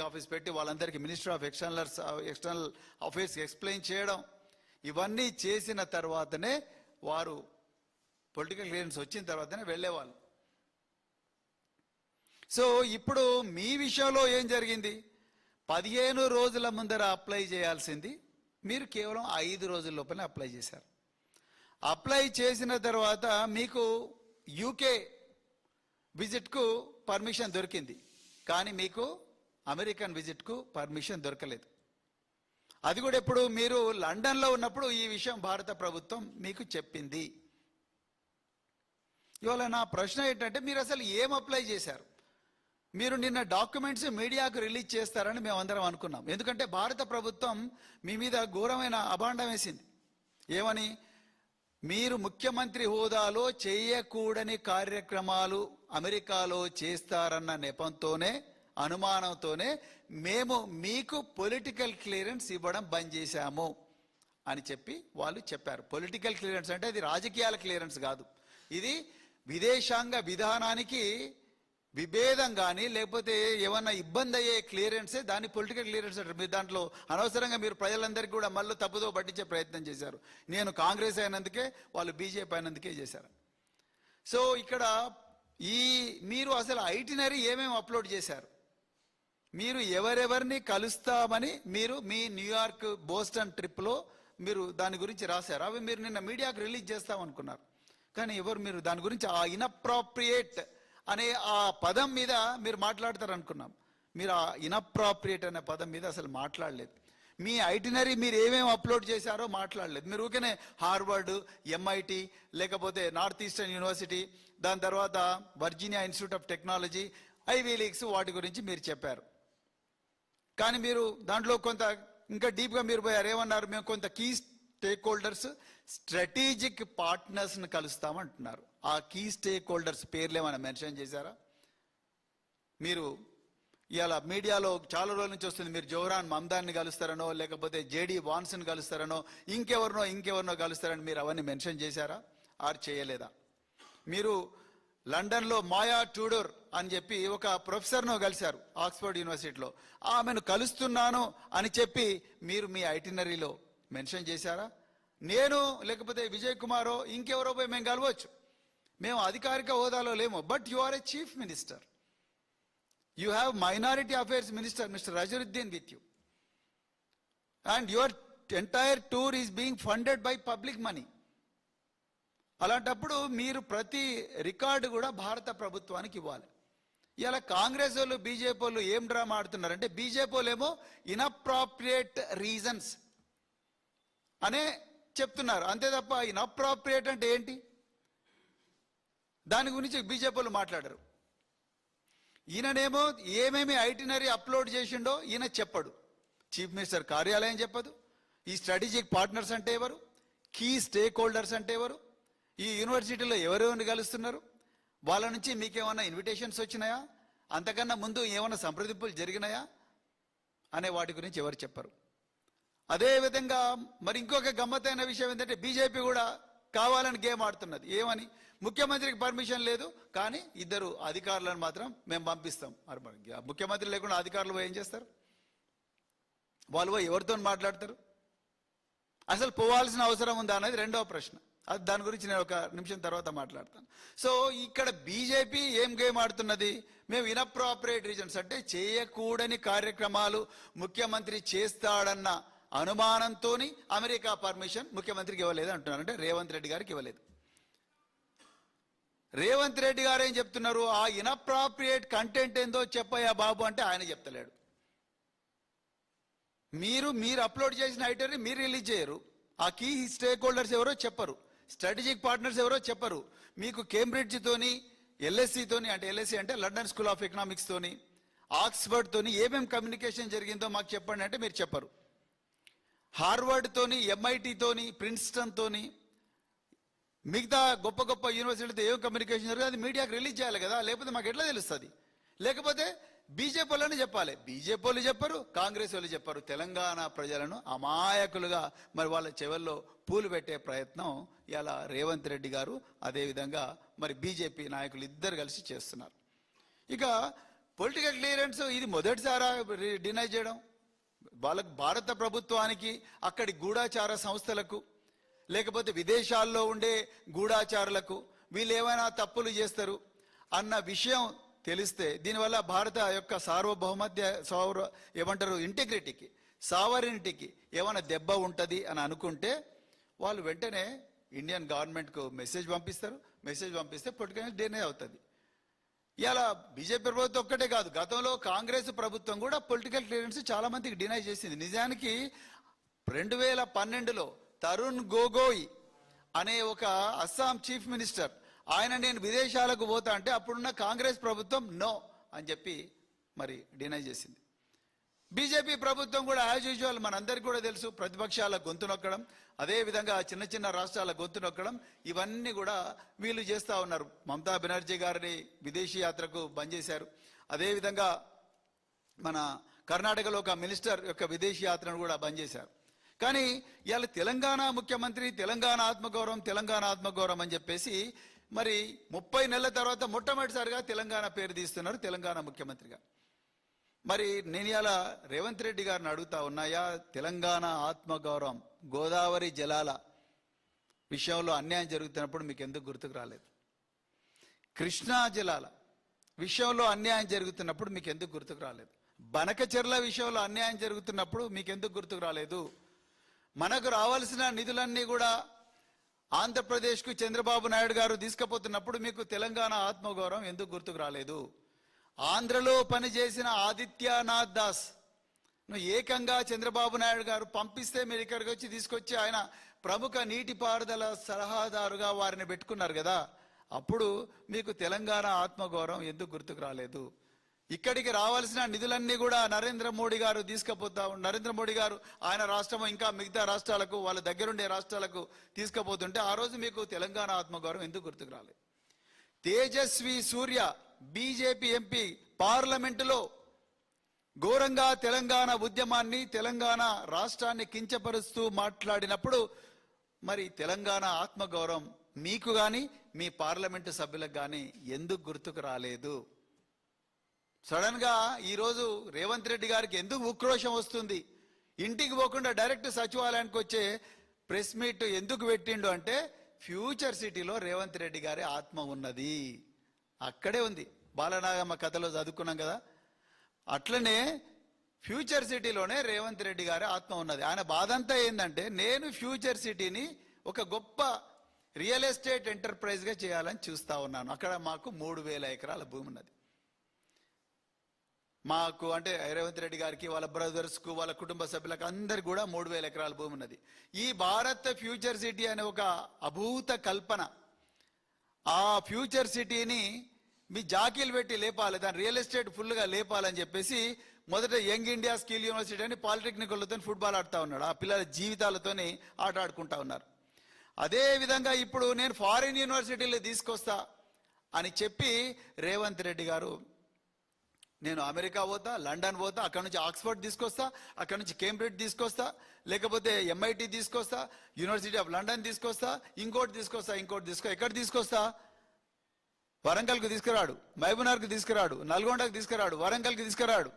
Returning office పెట్టి వాళ్ళందరికీ minister of external affairs explain చేయడం, ఇవన్నీ చేసిన తర్వాతనే వారు పొలిటికల్ క్లియరెన్స్ వచ్చిన తర్వాతనే వెళ్ళేవాళ్ళు. సో ఇప్పుడు మీ విషయంలో ఏం జరిగింది? 15 రోజుల ముందర అప్లై చేయాల్సింది మీరు కేవలం 5 రోజుల లోపలే అప్లై చేశారు. అప్లై చేసిన తర్వాత మీకు యూకే విజిట్కు పర్మిషన్ దొరికింది, కానీ మీకు అమెరికన్ విజిట్కు పర్మిషన్ దొరకలేదు. అది కూడా ఎప్పుడు? మీరు లండన్లో ఉన్నప్పుడు ఈ విషయం భారత ప్రభుత్వం మీకు చెప్పింది. ఇవాళ నా ప్రశ్న ఏంటంటే, మీరు అసలు ఏం అప్లై చేశారు? మీరు నిన్న డాక్యుమెంట్స్ మీడియాకు రిలీజ్ చేస్తారని మేమందరం అనుకున్నాం. ఎందుకంటే భారత ప్రభుత్వం మీ మీద ఘోరమైన అభాండం వేసింది. ఏమని? మీరు ముఖ్యమంత్రి హోదాలో చేయకూడని కార్యక్రమాలు అమెరికాలో చేస్తారన్న నెపంతోనే, అనుమానంతోనే మేము మీకు పొలిటికల్ క్లియరెన్స్ ఇవ్వడం బంద్ చేశాము అని చెప్పి వాళ్ళు చెప్పారు. పొలిటికల్ క్లియరెన్స్ అంటే అది రాజకీయాల క్లియరెన్స్ కాదు, ఇది విదేశాంగ విధానానికి విభేదం కానీ లేకపోతే ఏమన్నా ఇబ్బంది అయ్యే క్లియరెన్సే దాన్ని పొలిటికల్ క్లియరెన్స్ అంటారు. మీరు దాంట్లో అనవసరంగా మీరు ప్రజలందరికీ కూడా మళ్ళీ తప్పుదో పట్టించే ప్రయత్నం చేశారు. నేను కాంగ్రెస్ అయినందుకే, వాళ్ళు బీజేపీ అయినందుకే చేశారు. సో ఇక్కడ మీరు అసలు ఐటినరీ ఏమేమి అప్లోడ్ చేశారు? మీరు ఎవరెవరిని కలుస్తామని మీరు మీ న్యూయార్క్, బోస్టన్ ట్రిప్లో మీరు దాని గురించి రాశారు. అవి మీరు నిన్న మీడియాకు రిలీజ్ చేస్తామనుకున్నారు, కానీ ఎవరు మీరు దాని గురించి ఆ ఇన్అప్రాప్రియేట్ అనే ఆ పదం మీద మీరు మాట్లాడతారు అనుకున్నాం. మీరు ఆ ఇన్అప్రాప్రియేట్ అనే పదం మీద అసలు మాట్లాడలేదు. మీ ఐటినరీ మీరు ఏమేమి అప్లోడ్ చేశారో మాట్లాడలేదు. మీరు ఊరికనే హార్వర్డ్, ఎంఐటి, లేకపోతే నార్త్ ఈస్టర్న్ యూనివర్సిటీ, దాని తర్వాత Virginia institute of technology, ivy leagues, వాటి గురించి మీరు చెప్పారు. కానీ మీరు దాంట్లో కొంత ఇంకా డీప్గా మీరు పోయారు. ఏమన్నారు? మేము కొంత కీ స్టేక్ హోల్డర్స్, స్ట్రాటజిక్ పార్ట్నర్స్ని కలుస్తామంటున్నారు. ఆ కీ స్టేక్ హోల్డర్స్ పేర్లు ఏమైనా మెన్షన్ చేశారా? మీరు ఇవాళ మీడియాలో చాలా రోజుల నుంచి వస్తుంది, మీరు జోహ్రాన్ మమ్దాన్ని కలుస్తారనో, లేకపోతే జేడీ వాన్స్ని కలుస్తారనో, ఇంకెవరినో కలుస్తారని మీరు అవన్నీ మెన్షన్ చేశారా? ఆర్ చేయలేదా? మీరు లండన్లో మాయా ట్యూడోర్ అని చెప్పి ఒక ప్రొఫెసర్ను కలిశారు ఆక్స్ఫర్డ్ యూనివర్సిటీలో. ఆమెను కలుస్తున్నాను అని చెప్పి మీరు మీ ఐటినరీలో మెన్షన్ చేశారా? నేను లేకపోతే విజయ్ కుమారో ఇంకెవరో పోయి మేము కలవచ్చు. మేము అధికారిక హోదాలో లేము. But you are a chief minister, you have minority affairs minister mister Azharuddin with you, and your entire tour is being funded by public money. అలాంటప్పుడు మీరు ప్రతి రికార్డు కూడా భారత ప్రభుత్వానికి ఇవ్వాలి. ఇలా కాంగ్రెస్ వాళ్ళు, బీజేపీ వాళ్ళు ఏం డ్రామా ఆడుతున్నారంటే, బీజేపీ వాళ్ళు ఏమో ఇన్అప్రాప్రియేట్ రీజన్స్ అనే చెప్తున్నారు, అంతే తప్ప ఇన్అప్రాప్రియేట్ అంటే ఏంటి దాని గురించి బీజేపీ వాళ్ళు మాట్లాడరు. ఈయననేమో ఏమేమి ఐటినరీ అప్లోడ్ చేసిండో ఈయన చెప్పడు, చీఫ్ మినిస్టర్ కార్యాలయం చెప్పదు. ఈ స్ట్రాటజిక్ పార్ట్నర్స్ అంటే ఎవరు, కీ స్టేక్ హోల్డర్స్ అంటే ఎవరు, ఈ యూనివర్సిటీలో ఎవరెవరిని కలుస్తున్నారు, వాళ్ళ నుంచి మీకేమన్నా ఇన్విటేషన్స్ వచ్చినాయా, అంతకన్నా ముందు ఏమైనా సంప్రదింపులు జరిగినాయా అనే వాటి గురించి ఎవరు చెప్పరు. అదేవిధంగా మరి ఇంకొక గమ్మత్తైన విషయం ఏంటంటే, బీజేపీ కూడా కావాలని గేమ్ ఆడుతున్నది. ఏమని? ముఖ్యమంత్రికి పర్మిషన్ లేదు, కానీ 2 అధికారులను మాత్రం మేము పంపిస్తాం. ముఖ్యమంత్రి లేకుండా అధికారులు ఏం చేస్తారు? వాళ్ళు ఎవరితో మాట్లాడతారు? అసలు పోవాల్సిన అవసరం ఉందా అనేది రెండవ ప్రశ్న. అది దాని గురించి నేను ఒక నిమిషం తర్వాత మాట్లాడతాను. సో ఇక్కడ బీజేపీ ఏం గేమ్ ఆడుతున్నది? మేము ఇన్అప్రాప్రియేట్ రీజన్స్ అంటే చేయకూడని కార్యక్రమాలు ముఖ్యమంత్రి చేస్తాడన్న అనుమానంతో అమెరికా పర్మిషన్ ముఖ్యమంత్రికి ఇవ్వలేదు అంటున్నారు. అంటే రేవంత్ రెడ్డి గారికి ఇవ్వలేదు. రేవంత్ రెడ్డి గారు ఏం చెప్తున్నారు? ఆ ఇన్అప్రాప్రియేట్ కంటెంట్ ఏందో చెప్పయ్యా బాబు అంటే ఆయన చెప్తలేడు. మీరు అప్లోడ్ చేసిన ఐటరీ మీరు రిలీజ్ చేయరు, ఆ కీ స్టేక్ హోల్డర్స్ ఎవరో చెప్పరు, స్ట్రాటజిక్ పార్ట్నర్స్ ఎవరో చెప్పరు. మీకు కేంబ్రిడ్జ్ తోని, LSE తోని, అంటే LSE అంటే లండన్ స్కూల్ ఆఫ్ ఎకనామిక్స్ తోని, ఆక్స్ఫర్డ్ తోని ఏమేమి కమ్యూనికేషన్ జరిగిందో మాకు చెప్పండి అంటే మీరు చెప్పరు. హార్వర్డ్ తోని, MIT తోని, ప్రిన్స్టన్ తోని, మిగతా గొప్ప గొప్ప యూనివర్సిటీతో ఏం కమ్యూనికేషన్ జరిగింది అది మీడియాకి రిలీజ్ చేయాలి కదా, లేకపోతే మాకు ఎట్లా తెలుస్తుంది? లేకపోతే బీజేపీ వాళ్ళని చెప్పాలి. బీజేపీ వాళ్ళు చెప్పరు, కాంగ్రెస్ వాళ్ళు చెప్పరు. తెలంగాణ ప్రజలను అమాయకులుగా మరి వాళ్ళ చెవుల్లో పూలు పెట్టే ప్రయత్నం ఇలా రేవంత్ రెడ్డి గారు, అదేవిధంగా మరి బీజేపీ నాయకులు ఇద్దరు కలిసి చేస్తున్నారు. ఇక పొలిటికల్ క్లియరెన్స్ ఇది మొదటిసారా డినై చేయడం? వాళ్ళకు భారత ప్రభుత్వానికి అక్కడి గూఢాచార సంస్థలకు లేకపోతే విదేశాల్లో ఉండే గూఢాచారులకు వీళ్ళు ఏమైనా తప్పులు చేస్తారు అన్న విషయం తెలిస్తే దీనివల్ల భారత యొక్క ఏమంటారు ఇంటిగ్రిటీకి సావరినిటీకి ఏమైనా దెబ్బ ఉంటుంది అని అనుకుంటే వాళ్ళు వెంటనే ఇండియన్ గవర్నమెంట్కు మెసేజ్ పంపిస్తారు. మెసేజ్ పంపిస్తే పొలిటికల్ డినై అవుతుంది. ఇలా బీజేపీ ప్రభుత్వం ఒక్కటే కాదు, గతంలో కాంగ్రెస్ ప్రభుత్వం కూడా పొలిటికల్ క్లియరెన్స్ చాలా మందికి డినై చేసింది. నిజానికి 2012లో తరుణ్ గొగోయ్ అనే ఒక అస్సాం చీఫ్ మినిస్టర్ ఆయన నేను విదేశాలకు పోతా అంటే అప్పుడున్న కాంగ్రెస్ ప్రభుత్వం నో అని చెప్పి మరి డినై చేసింది. బీజేపీ ప్రభుత్వం కూడా యాజ్ యూజువల్ మనందరికీ కూడా తెలుసు, ప్రతిపక్షాల గొంతు నొక్కడం, అదేవిధంగా చిన్న చిన్న రాష్ట్రాల గొంతు నొక్కడం, ఇవన్నీ కూడా వీళ్ళు చేస్తూ ఉన్నారు. మమతా బెనర్జీ గారిని విదేశీ యాత్రకు బంద్ చేశారు. అదేవిధంగా మన కర్ణాటకలో ఒక మినిస్టర్ యొక్క విదేశీ యాత్రను కూడా బంద్ చేశారు. కానీ ఇవాళ తెలంగాణ ముఖ్యమంత్రి తెలంగాణ ఆత్మగౌరవం అని చెప్పేసి మరి 30 నెలల తర్వాత మొట్టమొదటిసారిగా తెలంగాణ పేరు తీస్తున్నారు తెలంగాణ ముఖ్యమంత్రిగా. మరి నేను ఇలా రేవంత్ రెడ్డి గారిని అడుగుతా ఉన్నాయా, తెలంగాణ ఆత్మగౌరవం గోదావరి జలాల విషయంలో అన్యాయం జరుగుతున్నప్పుడు మీకు ఎందుకు గుర్తుకు రాలేదు? కృష్ణా జలాల విషయంలో అన్యాయం జరుగుతున్నప్పుడు మీకు ఎందుకు గుర్తుకు రాలేదు? బనకచెర్ల విషయంలో అన్యాయం జరుగుతున్నప్పుడు మీకు ఎందుకు గుర్తుకు రాలేదు? మనకు రావాల్సిన నిధులన్నీ కూడా ఆంధ్రప్రదేశ్కు చంద్రబాబు నాయుడు గారు తీసుకుపోతున్నప్పుడు మీకు తెలంగాణ ఆత్మగౌరవం ఎందుకు గుర్తుకు రాలేదు? ఆంధ్రలో పనిచేసిన ఆదిత్యనాథ్ దాస్ నువ్వు ఏకంగా చంద్రబాబు నాయుడు గారు పంపిస్తే మీరు ఇక్కడికి వచ్చి తీసుకొచ్చి ఆయన ప్రముఖ నీటిపారుదల సలహాదారుగా వారిని పెట్టుకున్నారు కదా, అప్పుడు మీకు తెలంగాణ ఆత్మగౌరవం ఎందుకు గుర్తుకు రాలేదు? ఇక్కడికి రావాల్సిన నిధులన్నీ కూడా నరేంద్ర మోడీ గారు నరేంద్ర మోడీ గారు ఆయన రాష్ట్రం ఇంకా మిగతా రాష్ట్రాలకు వాళ్ళ దగ్గరుండే రాష్ట్రాలకు తీసుకుపోతుంటే ఆ రోజు మీకు తెలంగాణ ఆత్మగౌరవం ఎందుకు గుర్తుకు రాలేదు? తేజస్వి సూర్య బీజేపీ ఎంపీ పార్లమెంటులో ఘోరంగా తెలంగాణ ఉద్యమాన్ని తెలంగాణ రాష్ట్రాన్ని కించపరుస్తూ మాట్లాడినప్పుడు మరి తెలంగాణ ఆత్మగౌరవం మీకు కానీ మీ పార్లమెంటు సభ్యులకు కానీ ఎందుకు గుర్తుకు రాలేదు? సడన్ గా ఈరోజు రేవంత్ రెడ్డి గారికి ఎందుకు ఉక్రోషం వస్తుంది? ఇంటికి పోకుండా డైరెక్ట్ సచివాలయానికి వచ్చే ప్రెస్ మీట్ ఎందుకు పెట్టిండు అంటే ఫ్యూచర్ సిటీలో రేవంత్ రెడ్డి గారి ఆత్మ ఉన్నది, అక్కడే ఉంది. బాలనాగమ్మ కథలో చదువుకున్నాం కదా, అట్లనే ఫ్యూచర్ సిటీలోనే రేవంత్ రెడ్డి గారి ఆత్మ ఉన్నది. ఆయన బాధంతా ఏంటంటే నేను ఫ్యూచర్ సిటీని ఒక గొప్ప రియల్ ఎస్టేట్ ఎంటర్ప్రైజ్గా చేయాలని చూస్తా ఉన్నాను. అక్కడ మాకు 3000 ఎకరాల భూమి ఉన్నది. మాకు అంటే రేవంత్ రెడ్డి గారికి వాళ్ళ బ్రదర్స్కు వాళ్ళ కుటుంబ సభ్యులకు అందరికి కూడా 3000 ఎకరాల భూమి ఉన్నది. ఈ భారత్ ఫ్యూచర్ సిటీ అనే ఒక అభూత కల్పన, ఆ ఫ్యూచర్ సిటీని మీ జాకీలు పెట్టి లేపాలి, దాని రియల్ ఎస్టేట్ ఫుల్గా లేపాలని చెప్పేసి మొదట యంగ్ ఇండియా స్కిల్ యూనివర్సిటీ అని పాలిటెక్నికల్తో ఫుట్బాల్ ఆడుతూ ఉన్నాడు. ఆ పిల్లల జీవితాలతోని ఆట ఆడుకుంటా ఉన్నారు. అదే విధంగా ఇప్పుడు నేను ఫారిన్ యూనివర్సిటీలు తీసుకొస్తా అని చెప్పి రేవంత్ రెడ్డి గారు నేను అమెరికా పోతా, లండన్ పోతా, అక్కడ నుంచి ఆక్స్ఫర్డ్ తీసుకొస్తా, అక్కడ నుంచి కేంబ్రిడ్జ్ తీసుకొస్తా, లేకపోతే MIT తీసుకొస్తా, యూనివర్సిటీ ఆఫ్ లండన్ తీసుకొస్తా, ఇంకోటి తీసుకొస్తా, ఎక్కడ తీసుకొస్తా? వరంగల్కు తీసుకురాడు, మహబూబ్నగర్కు తీసుకురాడు, నల్గొండకు తీసుకురాడు, వరంగల్కి తీసుకురాడు,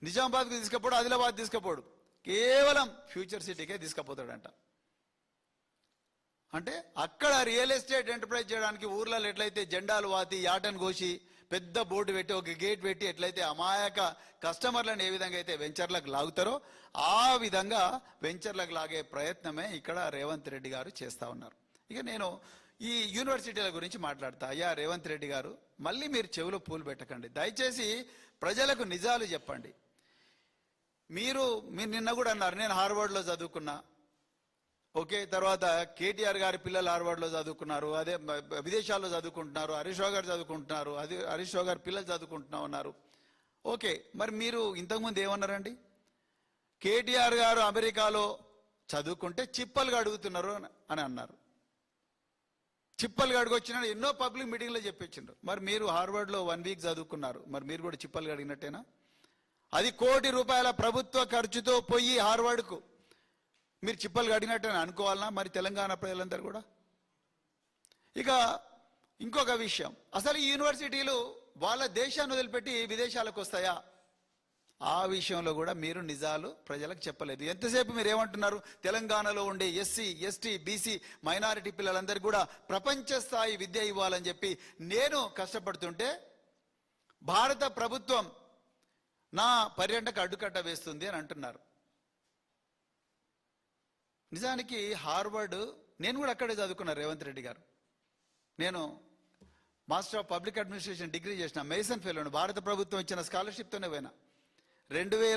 నిజామాబాద్కు తీసుకపోడు, ఆదిలాబాద్ తీసుకపోడు, కేవలం ఫ్యూచర్ సిటీకే తీసుకుపోతాడంట. అంటే అక్కడ రియల్ ఎస్టేట్ ఎంటర్ప్రైజ్ చేయడానికి ఊర్లలో ఎట్లయితే జెండాలు వాతి యాటను కోసి పెద్ద బోర్డు పెట్టి ఒక గేట్ పెట్టి ఎట్లయితే అమాయక కస్టమర్లను ఏ విధంగా అయితే వెంచర్లకు లాగుతారో ఆ విధంగా వెంచర్లకు లాగే ప్రయత్నమే ఇక్కడ రేవంత్ రెడ్డి గారు చేస్తూ ఉన్నారు. ఇక నేను ఈ యూనివర్సిటీల గురించి మాట్లాడతా. అయ్యా రేవంత్ రెడ్డి గారు, మళ్ళీ మీరు చెవిలో పూలు పెట్టకండి, దయచేసి ప్రజలకు నిజాలు చెప్పండి. మీరు నిన్న కూడా అన్నారు నేను హార్వర్డ్లో చదువుకున్నా, ఓకే, తర్వాత కేటీఆర్ గారి పిల్లలు హార్వర్డ్లో చదువుకున్నారు, అదే విదేశాల్లో చదువుకుంటున్నారు, హరీష్ రావు గారు చదువుకుంటున్నారు, అదే హరీష్ రావు గారి పిల్లలు చదువుకుంటున్నా ఉన్నారు. ఓకే, మరి మీరు ఇంతకుముందు ఏమన్నారండి? కేటీఆర్ గారు అమెరికాలో చదువుకుంటే చిప్పలుగా అడుగుతున్నారు అని అన్నారు. చిప్పలుగా అడుగొచ్చినాడు, ఎన్నో పబ్లిక్ మీటింగ్లో చెప్పించారు. మరి మీరు హార్వర్డ్లో 1 వీక్ చదువుకున్నారు, మరి మీరు కూడా చిప్పలుగా అడిగినట్టేనా? అది ₹1 కోటి ప్రభుత్వ ఖర్చుతో పోయి హార్వర్డ్కు మీరు చిప్పలు గడినట్టని అనుకోవాలన్నా మరి తెలంగాణ ప్రజలందరూ కూడా? ఇక ఇంకొక విషయం, అసలు ఈ యూనివర్సిటీలు వాళ్ళ దేశాన్ని వదిలిపెట్టి విదేశాలకు వస్తాయా? ఆ విషయంలో కూడా మీరు నిజాలు ప్రజలకు చెప్పలేదు. ఎంతసేపు మీరు ఏమంటున్నారు, తెలంగాణలో ఉండే ఎస్సీ, ఎస్టీ, బీసీ, మైనారిటీ పిల్లలందరికీ కూడా ప్రపంచ స్థాయి విద్య ఇవ్వాలని చెప్పి నేను కష్టపడుతుంటే భారత ప్రభుత్వం నా పర్యటనకు అడ్డుకట్ట వేస్తుంది అని అంటున్నారు. నిజానికి హార్వర్డ్, నేను కూడా అక్కడే చదువుకున్నాను రేవంత్ రెడ్డి గారు. నేను master of public administration degree చేసిన, మేసన్ ఫెలోను. భారత ప్రభుత్వం ఇచ్చిన స్కాలర్షిప్తోనే పోయినా. 2000